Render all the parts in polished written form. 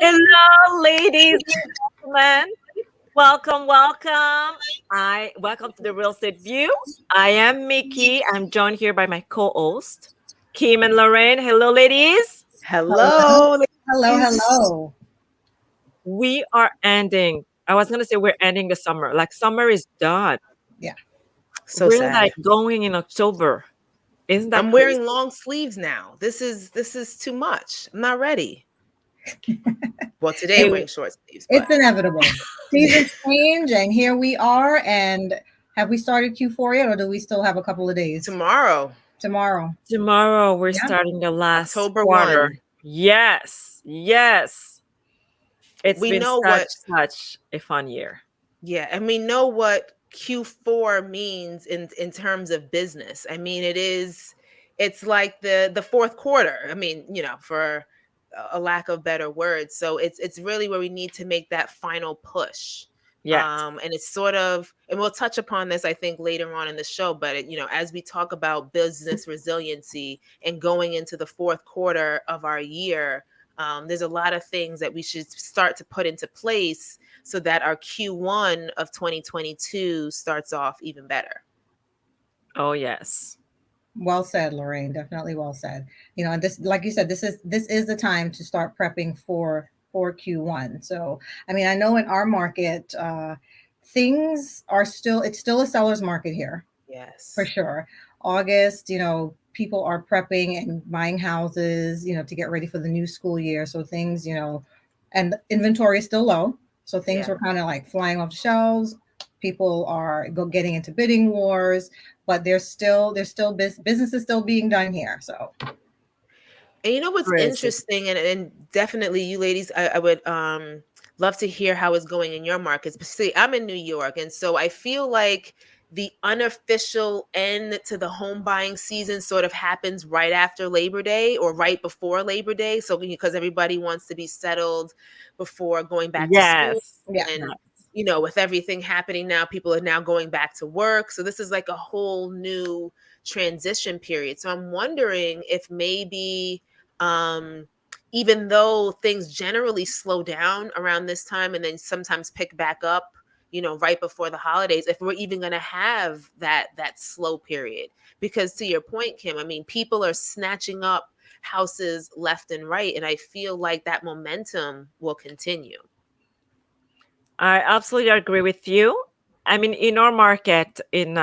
Hello, ladies and gentlemen. Welcome, welcome. I welcome to the Real Estate View. I am Miki. I'm joined here by my co-host, Kim and Lorraine. Hello, ladies. Hello. Hello, Hello, ladies. hello. We are ending. I was gonna say we're ending the summer. Like summer is done. Yeah. So We're like sad. going in October. Isn't that I'm crazy? wearing long sleeves now. This is too much. I'm not ready. Well, today I'm It, wearing short sleeves, it's but inevitable. Seasons change, and here we are. And have we started Q4 yet, or do we still have a couple of days? tomorrow, Tomorrow. Tomorrow we're Yeah. starting the last October quarter. 1, Yes, yes. It's we been know such what such a fun year. yeah, and we know what Q4 means in terms of business. I mean, it's like the fourth quarter. I mean, for a lack of better words. So it's really where we need to make that final push. Yes. And it's sort of, and we'll touch upon this, I think, later on in the show. But as we talk about business resiliency and going into the fourth quarter of our year, there's a lot of things that we should start to put into place so that our Q1 of 2022 starts off even better. Oh, yes. Well said, Lorraine. Definitely well said. And this, like you said, this is the time to start prepping for Q1. So, I mean, I know in our market, things are still it's still a seller's market here for Yes. sure. August, people are prepping and buying houses, to get ready for the new school year. So things, and the inventory is still low. So things Yeah. were kind of like flying off the shelves. People are getting into bidding wars, but there's still business is still being done here. So And you know what's Crazy. interesting, and definitely you ladies, I would love to hear how it's going in your markets. But see, I'm in New York, and so I feel like the unofficial end to the home buying season sort of happens right after Labor Day or right before Labor Day. So because everybody wants to be settled before going back to school, Yes. yeah, and Yes. with everything happening now, people are now going back to work. So this is like a whole new transition period. So I'm wondering if maybe um, even though things generally slow down around this time and then sometimes pick back up, right before the holidays, if we're even going to have that slow period. Because to your point, Kim, I mean, people are snatching up houses left and right, and I feel like that momentum will continue. I absolutely agree with you. I mean, in our market in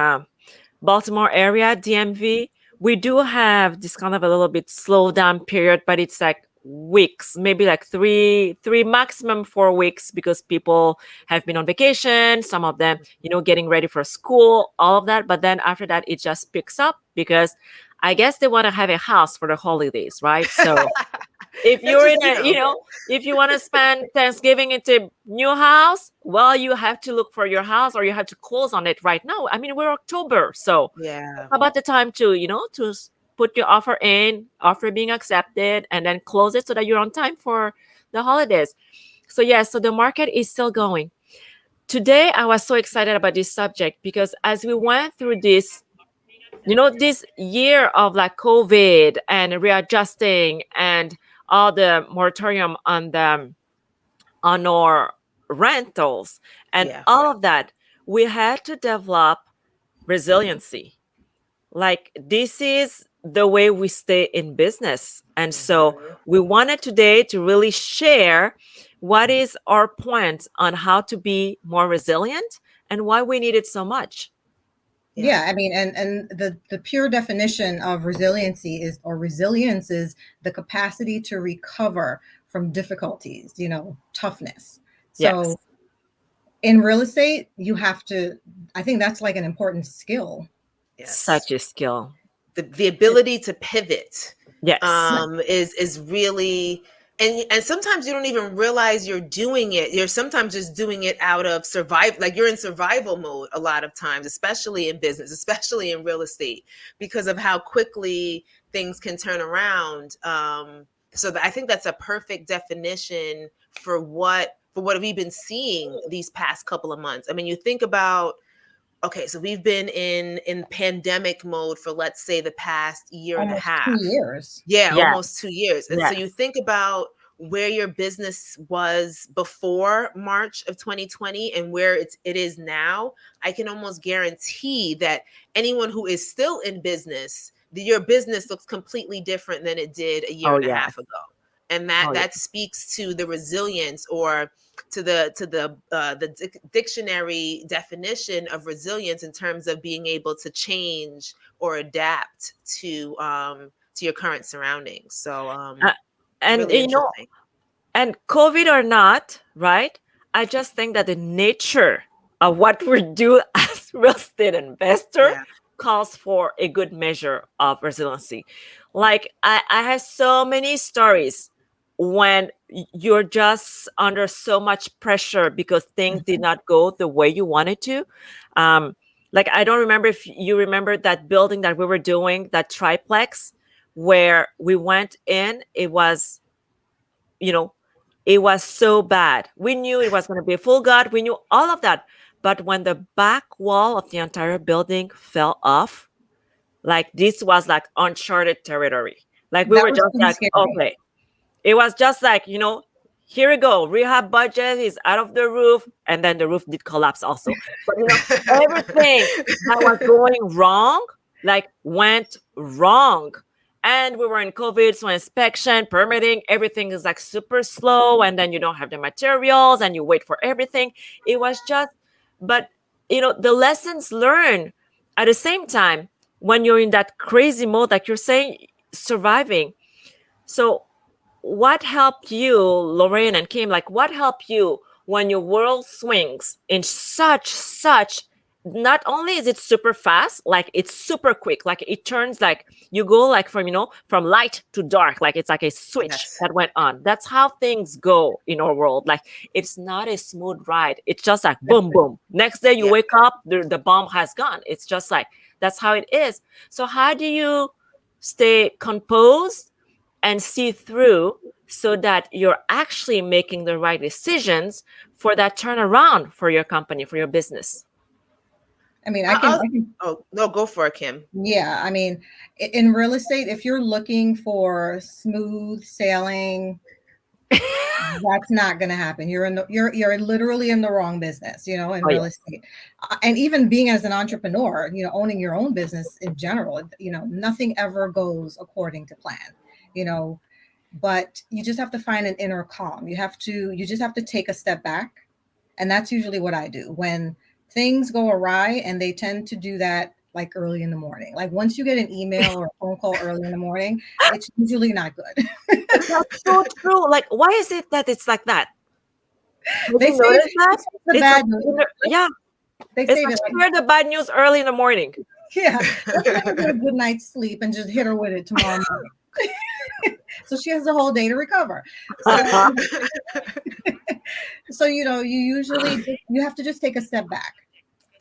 Baltimore area, DMV, we do have this kind of a little bit slow down period, but it's like weeks, maybe like three maximum 4 weeks because people have been on vacation, some of them, getting ready for school, all of that. But then after that, it just picks up because I guess they want to have a house for the holidays, right? So if That's you're just, in a, if you want to spend Thanksgiving into new house, well, you have to look for your house or you have to close on it right now. I mean, we're October, so yeah. how about the time to, put your offer in, offer being accepted, and then close it so that you're on time for the holidays. So yeah, so the market is still going. Today, I was so excited about this subject because as we went through this, this year of like COVID and readjusting and all the moratorium on our rentals and Yeah. all of that, we had to develop resiliency. Like this is the way we stay in business. And so Mhm. we wanted today to really share what is our point on how to be more resilient and why we need it so much. Yeah. yeah. I mean, and the pure definition of resiliency is or resilience is the capacity to recover from difficulties. Toughness. Yes. So in real estate, you have to. I think that's like an important skill. Yes. Such a skill. The ability to pivot Yes. Yeah. is really, and sometimes you don't even realize you're doing it. You're sometimes just doing it out of survival, like you're in survival mode a lot of times, especially in business, especially in real estate, because of how quickly things can turn around. I think that's a perfect definition for what we've been seeing these past couple of months. I mean, you think about, okay, so we've been in pandemic mode for, let's say, the past year and a Almost two half. years. Yeah, Yes. almost 2 years. And so you Yes. think about where your business was before March of 2020 and where it is now, I can almost guarantee that anyone who is still in business, your business looks completely different than it did a year Oh and a yeah. half ago. And that Oh yeah. that speaks to the resilience, or to the dictionary definition of resilience, in terms of being able to change or adapt to your current surroundings. So Uh, and really you know, interesting. and COVID or not, right? I just think that the nature of what we do as real estate investor Yeah. calls for a good measure of resiliency. Like I have so many stories when you're just under so much pressure because things did Mhm. not go the way you wanted to. Um, like I don't remember if you remember that building that we were doing, that triplex, where we went in. It was, you know, it was so bad. We knew it was going to be a full gut. We knew all of that. But when the back wall of the entire building fell off, like this was like uncharted territory. Like we That were was just pretty like, scary. okay, it was just like, here we go. Rehab budget is out of the roof. And then the roof did collapse also. But everything that was going wrong, like went wrong. And we were in COVID, so inspection, permitting, everything is like super slow. And then you don't have the materials and you wait for everything. It was just, but the lessons learned at the same time when you're in that crazy mode, like you're saying, surviving. So what helped you, Lorraine and Kim? Like, what helped you when your world swings in such? Not only is it super fast, like it's super quick, like it turns, like you go like from light to dark, like it's like a switch Yes. that went on. That's how things go in our world. Like it's not a smooth ride. It's just like boom, boom. Next day you Yeah. wake up, the bomb has gone. It's just like that's how it is. So how do you stay composed and see through so that you're actually making the right decisions for that turnaround for your company, for your business? I mean, I'll, I can, oh no, go for it, Kim. yeah. I mean, in real estate, if you're looking for smooth sailing, that's not going to happen. You're literally in the wrong business, in Oh real yes. estate. And even being as an entrepreneur, owning your own business in general, nothing ever goes according to plan, you know, but you just have to find an inner calm. You just have to take a step back. And that's usually what I do when things go awry, and they tend to do that like early in the morning. Like once you get an email or a phone call early in the morning, it's usually not good. That's so true. Like, why is it that it's like that? Have They you save noticed that? the It's like, bad news. yeah, They it's save like it like, share the bad news early in the morning. yeah, let's let her get a good night's sleep and just hit her with it tomorrow morning. So she has the whole day to recover. So you usually you have to just take a step back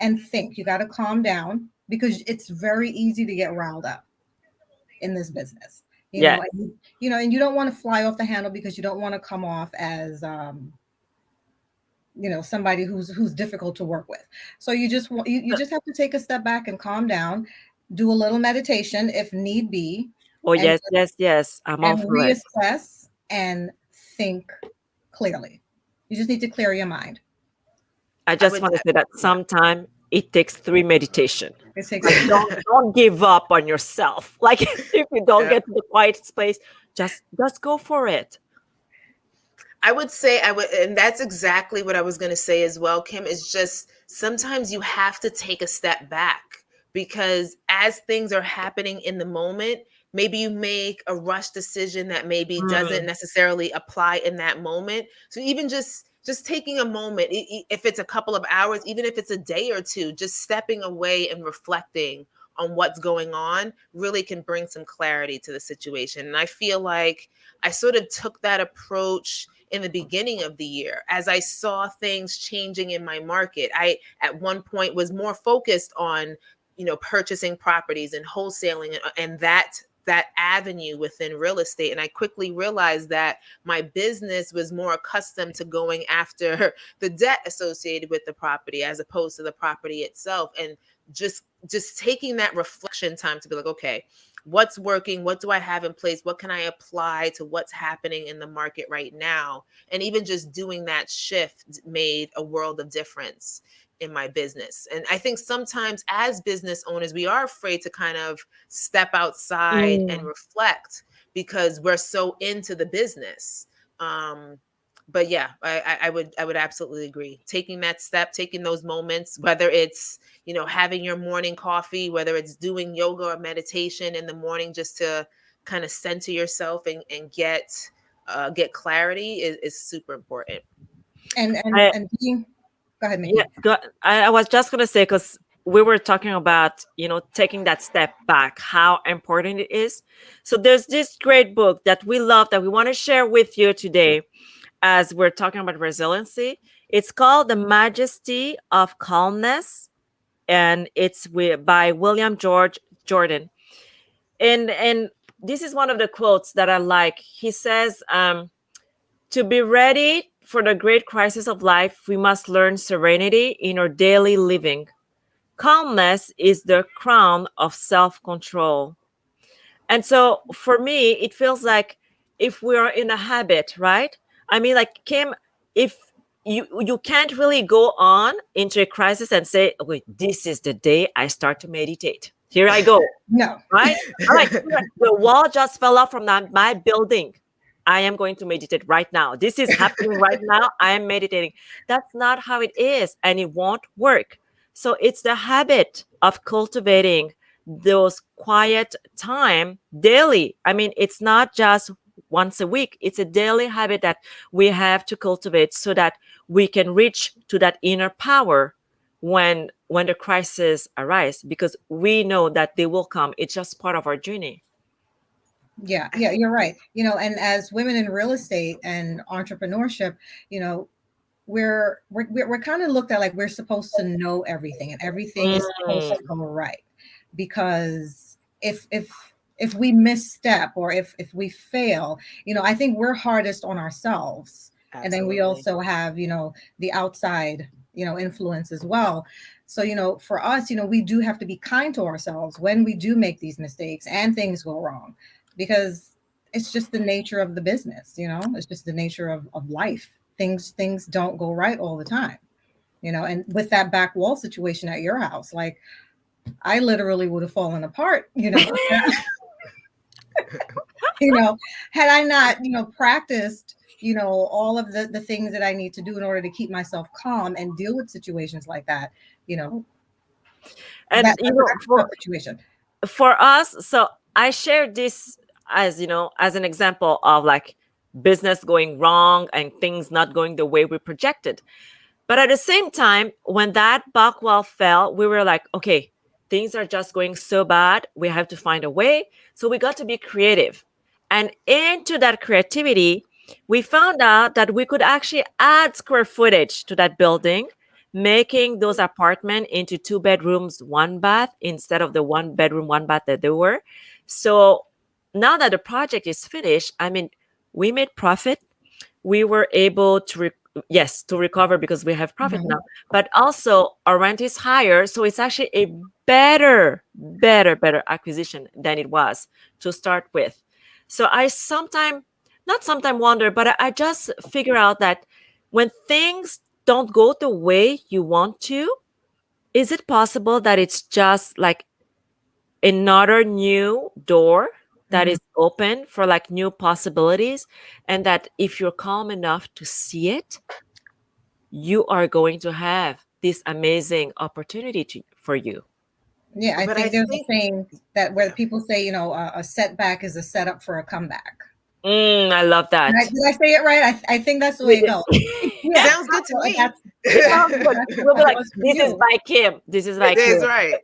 and think. You got to calm down because it's very easy to get riled up in this business. Yes. And you don't want to fly off the handle because you don't want to come off as somebody who's difficult to work with. So you just have to take a step back and calm down, do a little meditation if need be, Oh and yes, yes, yes. I'm all for it. reassess and think clearly. You just need to clear your mind. I I just would, want to say that yeah. sometime it takes 3 meditation. It takes Like don't give up on yourself. Like if you don't Yeah. get to the quiet space, just go for it. I would say I would, and that's exactly what I was going to say as well, Kim, is just sometimes you have to take a step back, because as things are happening in the moment, maybe you make a rush decision that maybe doesn't Mm, necessarily apply in that moment. So even just taking a moment, if it's a couple of hours, even if it's a day or two, just stepping away and reflecting on what's going on really can bring some clarity to the situation. And I feel like I sort of took that approach in the beginning of the year as I saw things changing in my market. I at one point was more focused on, purchasing properties and wholesaling, and that avenue within real estate. And I quickly realized that my business was more accustomed to going after the debt associated with the property as opposed to the property itself. And just taking that reflection time to be like, okay, what's working? What do I have in place? What can I apply to what's happening in the market right now? And even just doing that shift made a world of difference in my business. And I think sometimes as business owners, we are afraid to kind of step outside and Mm. reflect because we're so into the business. But yeah, I would absolutely agree. Taking that step, taking those moments, whether it's, having your morning coffee, whether it's doing yoga or meditation in the morning, just to kind of center yourself and get clarity is super important. I, And being, go ahead, yeah, Mickey. I was just gonna say, because we were talking about, taking that step back, how important it is. So there's this great book that we love that we want to share with you today as we're talking about resiliency. It's called The Majesty of Calmness, and by William George Jordan. And this is one of the quotes that I like. He says, to be ready for the great crisis of life, we must learn serenity in our daily living. Calmness is the crown of self control. And so for me, it feels like if we are in a habit, right? I mean, like Kim, if you can't really go on into a crisis and say, okay, this is the day I start to meditate. Here I go, No. right? All right, the wall just fell off from my building. I am going to meditate right now. This is happening right now. I am meditating. That's not how it is, and it won't work. So it's the habit of cultivating those quiet time daily. I mean, it's not just once a week. It's a daily habit that we have to cultivate so that we can reach to that inner power when the crisis arise, because we know that they will come. It's just part of our journey. Yeah, yeah, you're right. And as women in real estate and entrepreneurship, you know, we're kind of looked at like we're supposed to know everything and everything is supposed Mm, to go right. Because if we misstep or if we fail, I think we're hardest on ourselves. And then we Absolutely. also have, the outside, influence as well. So, for us, we do have to be kind to ourselves when we do make these mistakes and things go wrong, because it's just the nature of the business. It's just the nature of life. Things don't go right all the time. And with that back wall situation at your house, like, I literally would have fallen apart. you know had I not practiced all of the things that I need to do in order to keep myself calm and deal with situations like that. you know and that's a tough situation. for us, so I share this as as an example of like business going wrong and things not going the way we projected. But at the same time, when that back wall fell, we were like, okay, things are just going so bad. We have to find a way. So we got to be creative. And into that creativity, we found out that we could actually add square footage to that building, making those apartments into 2 bedrooms, 1 bath instead of the 1 bedroom, 1 bath that they were. So now that the project is finished, I mean, we made profit. We were able to yes, to recover because we have profit now, Mhm. but also our rent is higher, so it's actually a better acquisition than it was to start with. So I sometimes, not sometimes wonder, but I just figure out that when things don't go the way you want to, is it possible that it's just like another new door that is Mhm. open for like new possibilities, and that if you're calm enough to see it, you are going to have this amazing opportunity for you. Yeah, I But I think there's a think, saying that where yeah. people say, a setback is a setup for a comeback. I love that. Did I say it right? I think that's the way it goes. Yeah. Sounds good to So me. that's It sounds good. We'll be how it like, was for this is you. by Kim. This is by That's Kim. right.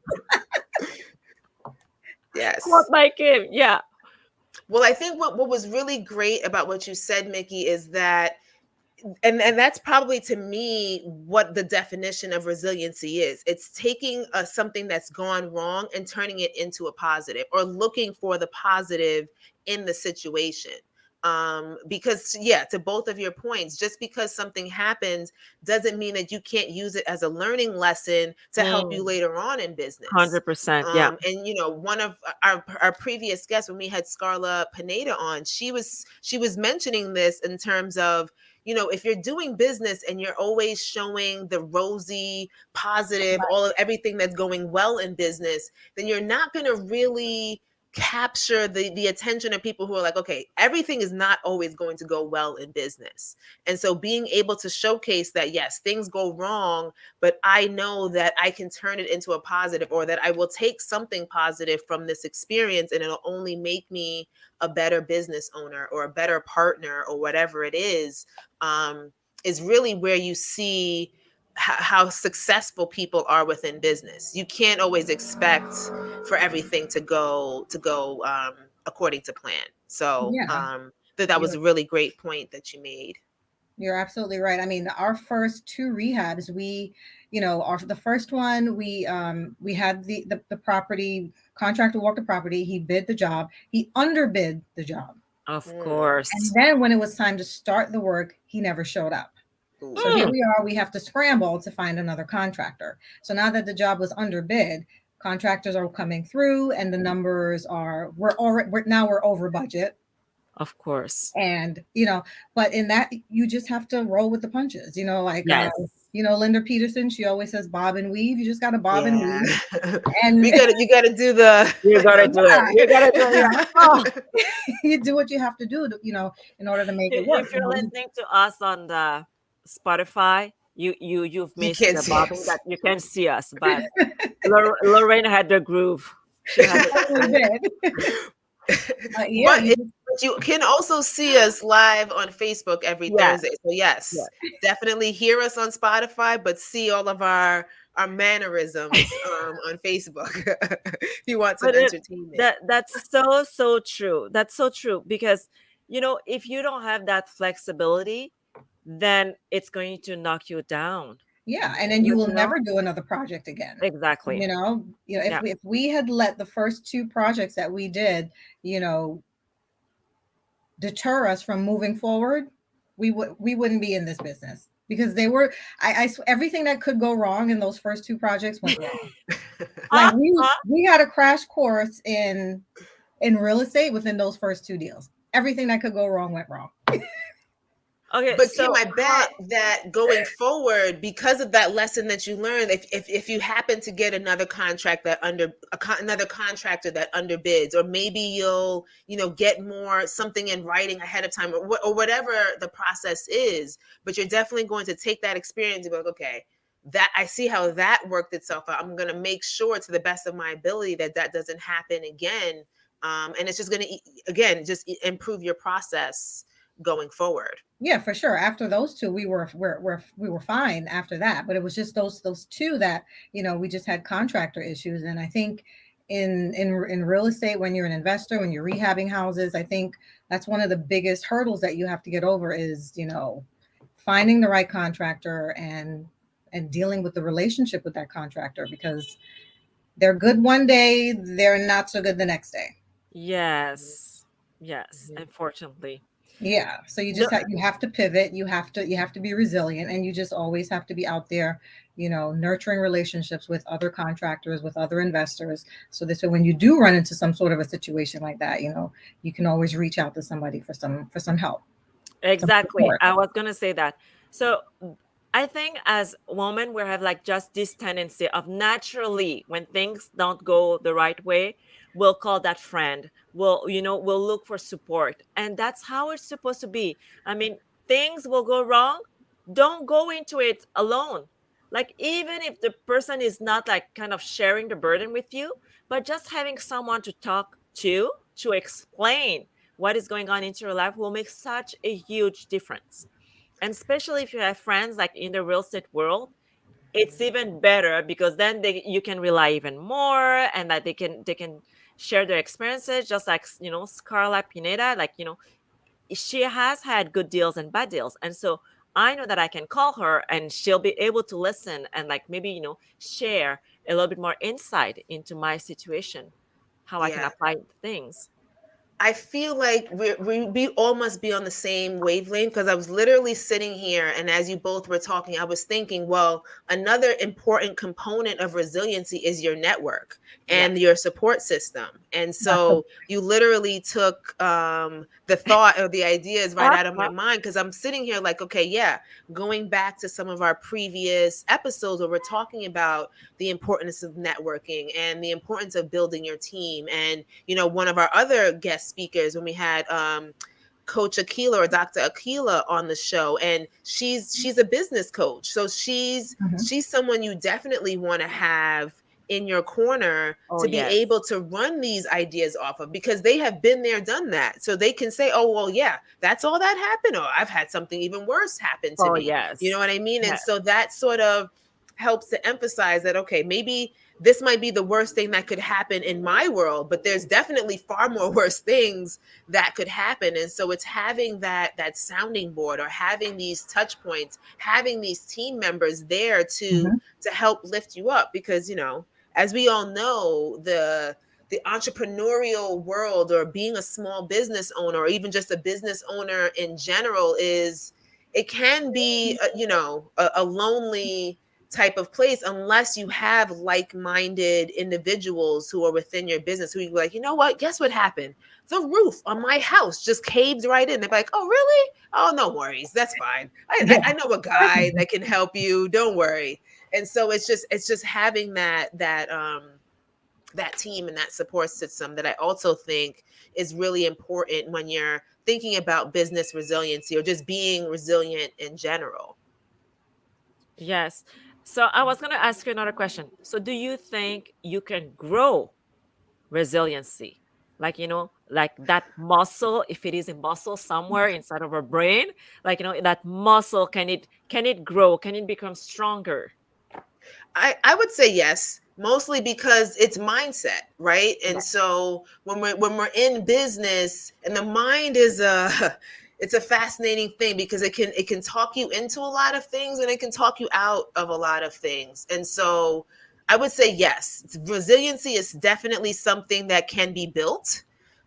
Quote Yes. by Kim. Yeah. Well, I think what was really great about what you said, Mickey, is that and that's probably to me what the definition of resiliency is. It's taking something that's gone wrong and turning it into a positive, or looking for the positive in the situation. Because yeah, to both of your points, just because something happens doesn't mean that you can't use it as a learning lesson to help you Mm, later on in business. 100%. Yeah. And one of our previous guests, when we had Scarla Pineda on, she was mentioning this in terms of, if you're doing business and you're always showing the rosy, positive, all of everything that's going well in business, then you're not going to really capture the attention of people who are like, okay, everything is not always going to go well in business. And so being able to showcase that, yes, things go wrong, but I know that I can turn it into a positive, or that I will take something positive from this experience, and it'll only make me a better business owner or a better partner or whatever it um, is really where you see how successful people are within business. You can't always expect for everything to go according to plan. So Yeah, that was you're a really great point that you made. you're absolutely right. I mean, our first two rehabs, the first one, we had the property contractor walk the property. He bid the job. He underbid the job, Of Mm. and course. then when it was time to start the work, he never showed up. So Ooh. here Mm, we are. We have to scramble to find another contractor. So now that the job was underbid, contractors are coming through, and the numbers are we're over budget. of course. And but in that, you just have to roll with the punches, like Yes. Linda Peterson, she always says bob and weave. You just got to bob and Yeah. weave. And You gotta do the You gotta do it. You gotta do it. Yeah. Oh, you do what you have to do in order to make it work. if you're listening to us on the Spotify, you've you missed can't the see bobbing us. that you can see us, but Lorraine had the groove. She had the Totally groove. did. Yeah, but, but you can also see us live on Facebook every Yes. Thursday. So yes, Yes. definitely hear us on Spotify, but see all of our mannerisms on Facebook if you want some But entertainment. that's so true. That's so true because if you don't have that flexibility, then it's going to knock you down. yeah, and then you will You know never do another project again. exactly. If Yeah. we had let the first two projects that we did, you know, deter us from moving forward, we wouldn't be in this business, because they were everything that could go wrong in those first two projects went wrong. Like Ah, we had a crash course in real estate within those first two deals. Everything that could go wrong went wrong. okay. But Kim, So I bet that going forward, because of that lesson that you learned, if you happen to get another contract that another contractor that underbids, or maybe you'll get more something in writing ahead of time, or whatever the process is, but you're definitely going to take that experience and be like, okay, that I see how that worked itself out. I'm going to make sure to the best of my ability that that doesn't happen again, and it's just going to again just improve your process going forward. Yeah, for sure. After those two, we were fine after that. But it was just those two that we just had contractor issues. And I think in real estate, when you're an investor, when you're rehabbing houses, I think that's one of the biggest hurdles that you have to get over is finding the right contractor and dealing with the relationship with that contractor, because they're good one day, they're not so good the next day. yes, yes. Mhm. Yeah. Unfortunately, So you have to pivot. You have to be resilient, and you just always have to be out there, nurturing relationships with other contractors, with other investors. So this way, when you do run into some sort of a situation like that, you can always reach out to somebody for some help, some exactly. support. I was gonna say that. So I think as women, we have like just this tendency of naturally, when things don't go the right way, we'll call that friend. We'll look for support. And that's how it's supposed to be. I mean, things will go wrong. Don't go into it alone. Like, even if the person is not like kind of sharing the burden with you, but just having someone to talk to explain what is going on into your life will make such a huge difference. And especially if you have friends like in the real estate world, it's even better because then you can rely even more, and that they can share their experiences, just like Scarla Pineda, like she has had good deals and bad deals. And so I know that I can call her and she'll be able to listen and like maybe, share a little bit more insight into my situation, how I can Yeah. apply things. I feel like we all must be on the same wavelength, because I was literally sitting here, and as you both were talking, I was thinking, well, another important component of resiliency is your network and Yes. your support system. And That's a, so you literally took the thought or the ideas right out of my Uh-huh. mind, because I'm sitting here like, okay, yeah, going back to some of our previous episodes where we're talking about the importance of networking and the importance of building your team. And, one of our other guest speakers, when we had Coach Aquila or Dr. Aquila on the show, and she's a business coach. So mhm. she's someone you definitely want to have in your corner Oh, to be yes. able to run these ideas off of, because they have been there, done that. So they can say, oh, well, yeah, that's all that happened, or I've had something even worse happen to Oh, me. You know yes. what I mean? And Yes. so that sort of helps to emphasize that, okay, maybe this might be the worst thing that could happen in my world, but there's definitely far more worse things that could happen. And so it's having that sounding board, or having these touch points, having these team members there to Mhm. help lift you up. Because, as we all know, the entrepreneurial world, or being a small business owner, or even just a business owner in general, it can be a lonely type of place, unless you have like-minded individuals who are within your business, who you like, you know what, guess what happened, the roof on my house just caved right in. They're like, oh really? Oh, no worries, that's fine. Yeah. I know a guy that can help you, don't worry. And so it's just having that team and that support system, that I also think is really important when you're thinking about business resiliency, or just being resilient in general. Yes. So I was going to ask you another question. So do you think you can grow resiliency? Like, like that muscle, if it is a muscle somewhere inside of our brain, like, that muscle, can it grow? Can it become stronger? I would say yes, mostly because it's mindset, right? And Yes. so when we're in business, and the mind is a it's a fascinating thing, because it can talk you into a lot of things, and it can talk you out of a lot of things. And so I would say yes, resiliency is definitely something that can be built,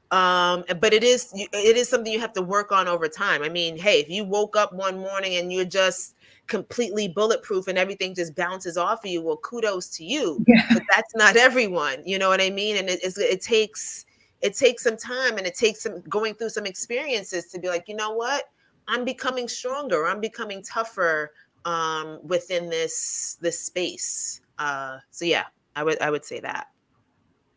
but it is something you have to work on over time. I mean, hey, if you woke up one morning and you're just completely bulletproof and everything just bounces off of you, well, kudos to you. Yeah. But that's not everyone, you know what I mean? And it takes some time, and it takes some going through some experiences to be like, you know what, I'm becoming stronger, I'm becoming tougher within this space. So yeah, I would say that.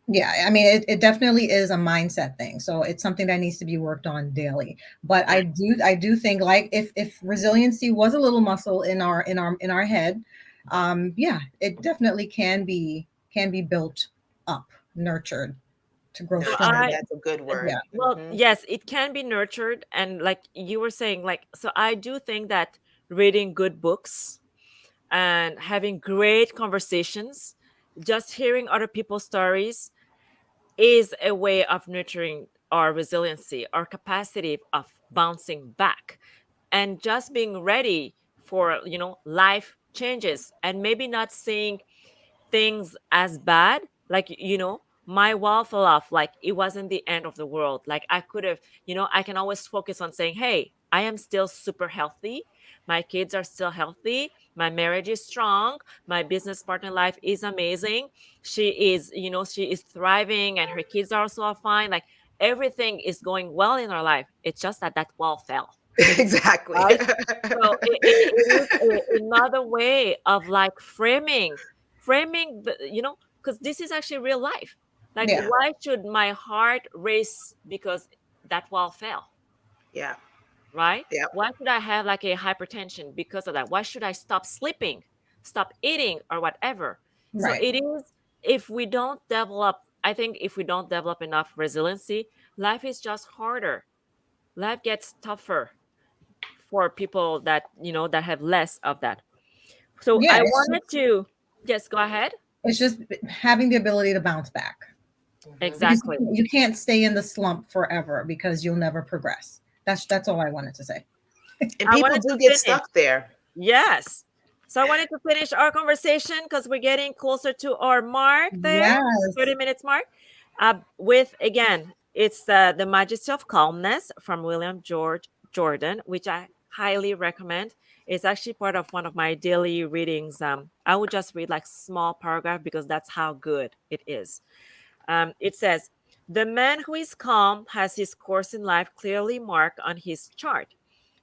Yeah, I mean, it definitely is a mindset thing. So it's something that needs to be worked on daily. But Yeah. I do think, like, if resiliency was a little muscle in our head, yeah, it definitely can be built up, nurtured to grow So Nurtured, stronger. that's a good Yeah. word. well, yes, it can be nurtured. And like you were saying, like, so I do think that reading good books and having great conversations, just hearing other people's stories is a way of nurturing our resiliency, our capacity of bouncing back, and just being ready for, life changes and maybe not seeing things as bad. Like, my wall fell off, like it wasn't the end of the world. Like I could have, I can always focus on saying, hey, I am still super healthy, my kids are still healthy, my marriage is strong, my business partner life is amazing, she is thriving, and her kids are also fine. Like everything is going well in our life. It's just that that wall fell, Exactly. right? So it is another way of like framing because this is actually real life. Like, Yeah. Yeah. why should my heart race because that wall fell, Yeah. right? Yeah. Why should I have like a hypertension because of that? Why should I stop sleeping, stop eating, or whatever? So Right. it is, if we don't develop, I think if we don't develop enough resiliency, life is just harder. Life gets tougher for people that have less of that. So Yeah. I It's wanted just, to, yes, go ahead. it's just having the ability to bounce back, Mhm. because Exactly. you can't stay in the slump forever, because you'll never progress. That's all I wanted to say. And I people wanted to do get finish. stuck there. Yes. So I wanted to finish our conversation because we're getting closer to our mark there, 30 Yes. minutes mark. With again, it's the Majesty of Calmness from William George Jordan, which I highly recommend. It's actually part of one of my daily readings. I would just read like small paragraph because that's how good it is. It says, "The man who is calm has his course in life clearly marked on his chart.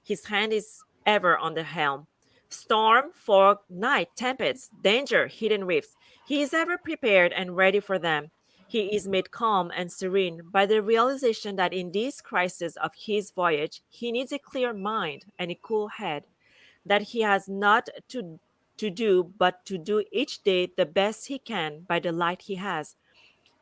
His hand is ever on the helm. Storm, fog, night, tempests, danger, hidden rifts. He is ever prepared and ready for them. He is made calm and serene by the realization that in this crisis of his voyage, he needs a clear mind and a cool head, that he has not to do but to do each day the best he can by the light he has,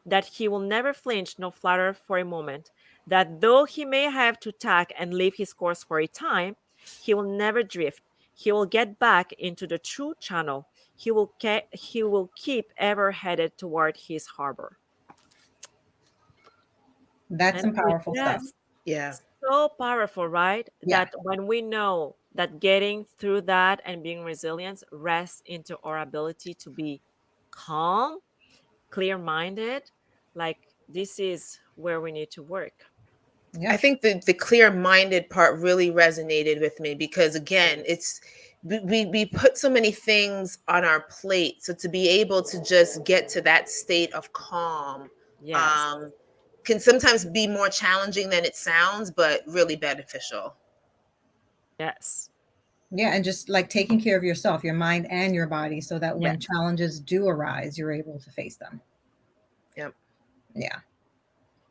that he will never flinch nor flutter for a moment, that though he may have to tack and leave his course for a time, he will never drift. He will get back into the true channel. He will keep ever headed toward his harbor." That's And some powerful stuff. yes, Yeah. so powerful, right? Yeah. That when we know that getting through that and being resilient rests into our ability to be calm, clear minded, like this is where we need to work. I Yeah. think the clear minded part really resonated with me because again, it's we put so many things on our plate. So to be able to just get to that state of calm Yes, um, can sometimes be more challenging than it sounds, but really beneficial. yes, Yeah. And just like taking care of yourself, your mind and your body, so that yes. when challenges do arise, you're able to face them. Yep. Yeah.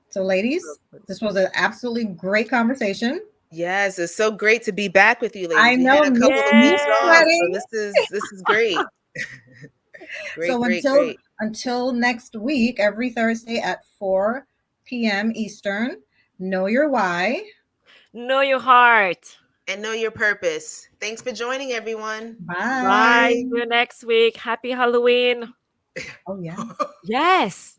So, ladies, this was an absolutely great conversation. Yes, it's so great to be back with you, I ladies. We know had a me, couple of me weeks Yay! off, so sweating. this is great. Great, So great, until great. until next week, every Thursday at 4 p.m. Eastern, know your why. Know your heart. And know your purpose. Thanks for joining, everyone. Bye. Bye. See you next week. Happy Halloween. Oh yeah. Yes.